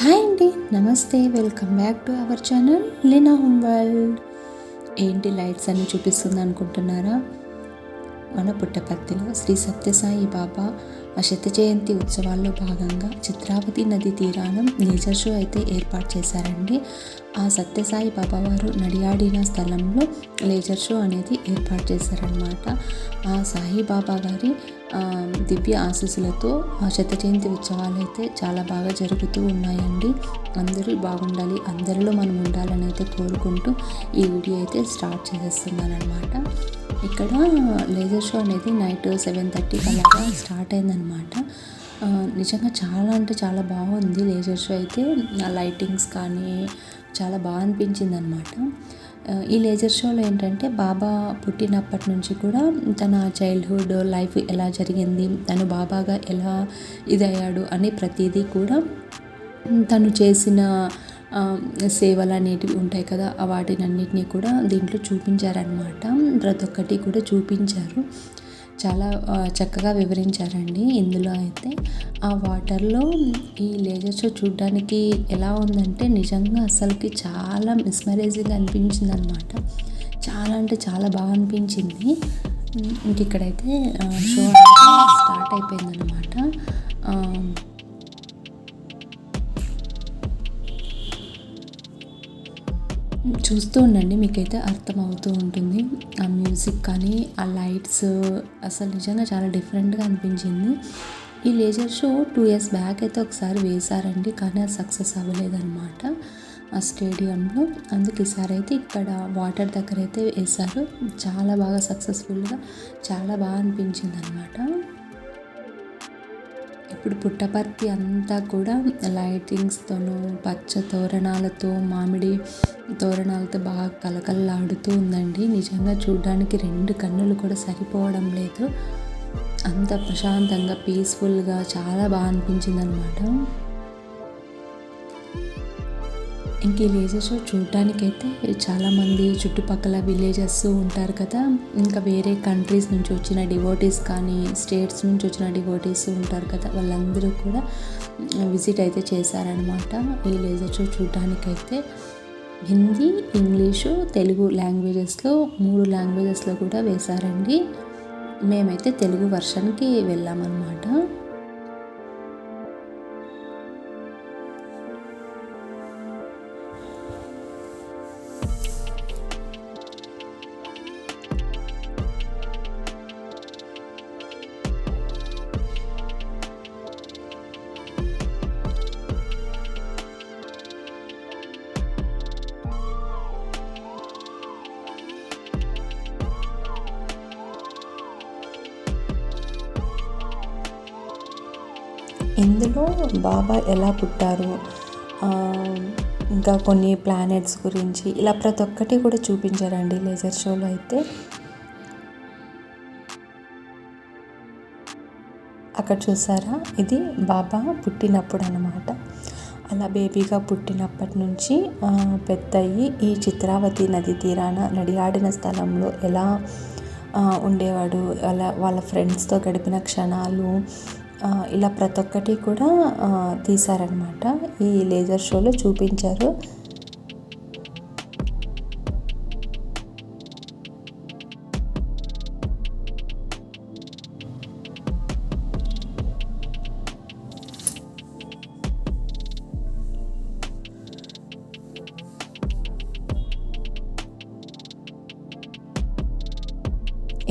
Hi అండి, నమస్తే. Welcome back to our channel Leena home world. ఏంటి లైట్స్ అన్ని చూపిస్తుంది అనుకుంటున్నారా? మన పుట్టపర్తిలో శ్రీ సత్యసాయి బాబా శత జయంతి ఉత్సవాల్లో భాగంగా చిత్రావతి నది తీరాన నేచర్ షో అయితే ఏర్పాటు చేశారండి. ఆ సత్యసాయి బాబా వారు నడియాడిన స్థలంలో లేజర్ షో అనేది ఏర్పాటు చేశారనమాట. ఆ సాయి బాబా గారి దివ్య ఆశీస్సులతో ఆ శత జయంతి ఉత్సవాలు అయితే చాలా బాగా జరుగుతూ ఉన్నాయండి. అందరూ బాగుండాలి, అందరిలో మనం ఉండాలని అయితే కోరుకుంటూ ఈ వీడియో అయితే స్టార్ట్ చేసేస్తున్నాను అనమాట. ఇక్కడ లేజర్ షో అనేది నైట్ 7:30 అలాగా స్టార్ట్ అయిందనమాట. నిజంగా చాలా అంటే చాలా బాగుంది లేజర్ షో అయితే. లైటింగ్స్ కానీ చాలా బాగా అనిపించింది అనమాట. ఈ లేజర్ షోలో ఏంటంటే బాబా పుట్టినప్పటి నుంచి కూడా తన చైల్డ్హుడ్ లైఫ్ ఎలా జరిగింది, తను బాబాగా ఎలా ఇదయ్యాడు అని ప్రతిదీ కూడా తను చేసిన సేవలు అనేటివి ఉంటాయి కదా, వాటినన్నిటినీ కూడా దీంట్లో చూపించారనమాట. ప్రతి ఒక్కటి కూడా చూపించారు. చాలా చక్కగా వివరించారండి ఇందులో అయితే. ఆ వాటర్లో ఈ లేజర్ షో చూడడానికి ఎలా ఉందంటే నిజంగా అసలుకి చాలా మిస్మరైజింగ్ అనిపించింది అనమాట. చాలా అంటే చాలా బాగా అనిపించింది. ఇంక ఇక్కడైతే షో అనేది స్టార్ట్ అయిపోయిందనమాట. చూస్తూ ఉండండి, మీకైతే అర్థమవుతూ ఉంటుంది. ఆ మ్యూజిక్ కానీ ఆ లైట్స్ అసలు నిజంగా చాలా డిఫరెంట్గా అనిపించింది. ఈ లేజర్ షో 2 years బ్యాక్ అయితే ఒకసారి వేశారండి, కానీ అది సక్సెస్ అవ్వలేదన్నమాట ఆ స్టేడియంలో. అందుకు ఈసారి అయితే ఇక్కడ వాటర్ దగ్గర అయితే వేశారు. చాలా బాగా సక్సెస్ఫుల్గా చాలా బాగా అనిపించింది అనమాట. ఇప్పుడు పుట్టపర్తి అంతా కూడా లైటింగ్స్తోనూ పచ్చ తోరణాలతో మామిడి తోరణాలతో బాగా కలకలలాడుతూ ఉందండి. నిజంగా చూడడానికి 2 కన్నులు కూడా సరిపోవడం లేదు. అంత ప్రశాంతంగా పీస్ఫుల్గా చాలా బాగా అనిపించింది అనమాట. ఇంక ఈ లేజర్ షో చూడడానికైతే చాలామంది చుట్టుపక్కల విలేజెస్ ఉంటారు కదా, ఇంకా వేరే కంట్రీస్ నుంచి వచ్చిన డివోటీస్ కానీ స్టేట్స్ నుంచి వచ్చిన డివోటీస్ ఉంటారు కదా, వాళ్ళందరూ కూడా విజిట్ అయితే చేశారనమాట. ఈ లేజర్ షో చూడడానికైతే హిందీ, ఇంగ్లీషు, తెలుగు లాంగ్వేజెస్లో 3 లాంగ్వేజెస్లో కూడా వేశారండి. మేమైతే తెలుగు వర్షన్కి వెళ్ళామన్నమాట. ఇందులో బాబా ఎలా పుట్టారు, ఇంకా కొన్ని ప్లానెట్స్ గురించి ఇలా ప్రతి ఒక్కటి కూడా చూపించారండి లేజర్ షోలో అయితే. అక్కడ చూసారా, ఇది బాబా పుట్టినప్పుడు అన్నమాట. అలా బేబీగా పుట్టినప్పటి నుంచి పెద్దయ్యి ఈ చిత్రావతి నది తీరాన నడియాడిన స్థలంలో ఎలా ఉండేవాడు, అలా వాళ్ళ ఫ్రెండ్స్తో గడిపిన క్షణాలు, ఇలా ప్రతి ఒక్కటి కూడా తీశారనమాట. ఈ లేజర్ షోలో చూపించారు.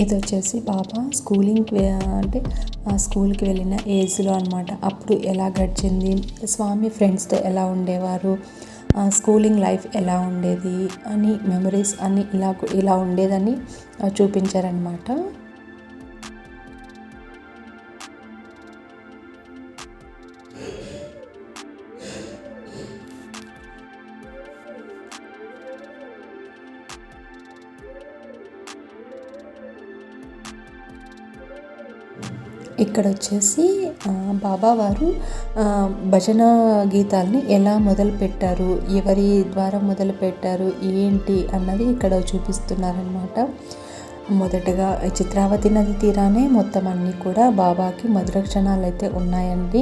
ఇది వచ్చేసి బాబా స్కూల్కి వెళ్ళిన ఏజ్లో అనమాట. అప్పుడు ఎలా గడిచింది, స్వామి ఫ్రెండ్స్తో ఎలా ఉండేవారు, స్కూలింగ్ లైఫ్ ఎలా ఉండేది అని మెమరీస్ అని ఇలా ఉండేదని చూపించారనమాట. ఇక్కడ వచ్చేసి బాబావారు భజన గీతాల్ని ఎలా మొదలుపెట్టారు, ఎవరి ద్వారా మొదలుపెట్టారు ఏంటి అన్నది ఇక్కడ చూపిస్తున్నారనమాట. మొదటగా చిత్రావతి నది తీరానే మొత్తం అన్నీ కూడా బాబాకి మధుర క్షణాలు అయితే ఉన్నాయండి.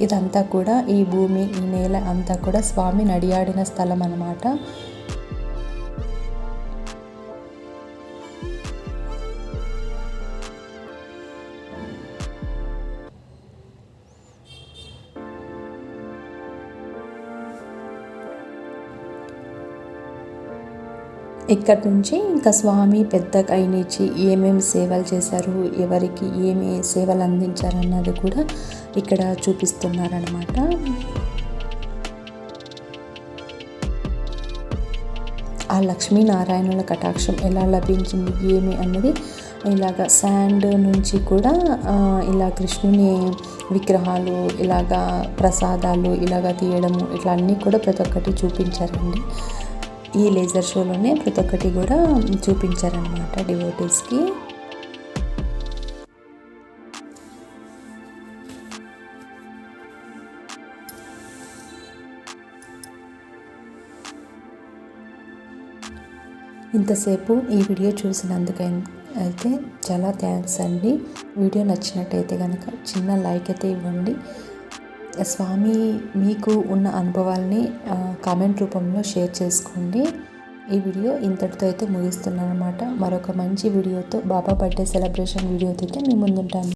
ఇదంతా కూడా ఈ భూమి, ఈ నేల అంతా కూడా స్వామి నడియాడిన స్థలం అన్నమాట. ఇక్కడి నుంచి ఇంకా స్వామి పెద్ద కైనిచ్చి ఏమేమి సేవలు చేశారు, ఎవరికి ఏమి సేవలు అందించారు అన్నది కూడా ఇక్కడ చూపిస్తున్నారనమాట. ఆ లక్ష్మీనారాయణుల కటాక్షం ఎలా లభించింది ఏమి అన్నది ఇలాగ శాండ్ నుంచి కూడా ఇలా కృష్ణుని విగ్రహాలు, ఇలాగా ప్రసాదాలు ఇలాగ తీయడము, ఇట్లా అన్నీ కూడా ప్రతి ఒక్కటి చూపించారండి. ఈ లేజర్ షోలోనే ప్రతి ఒక్కటి కూడా చూపించారనమాట డివోటీస్కి. ఇంతసేపు ఈ వీడియో చూసినందుకైతే చాలా థ్యాంక్స్ అండి. వీడియో నచ్చినట్టయితే కనుక చిన్న లైక్ అయితే ఇవ్వండి. స్వామి మీకు ఉన్న అనుభవాల్ని కామెంట్ రూపంలో షేర్ చేసుకోండి. ఈ వీడియో ఇంతటితో అయితే ముగిస్తున్నాను అనమాట. మరొక మంచి వీడియోతో బాబా బర్త్డే సెలబ్రేషన్ వీడియోతో అయితే మీ ముందుంటాను.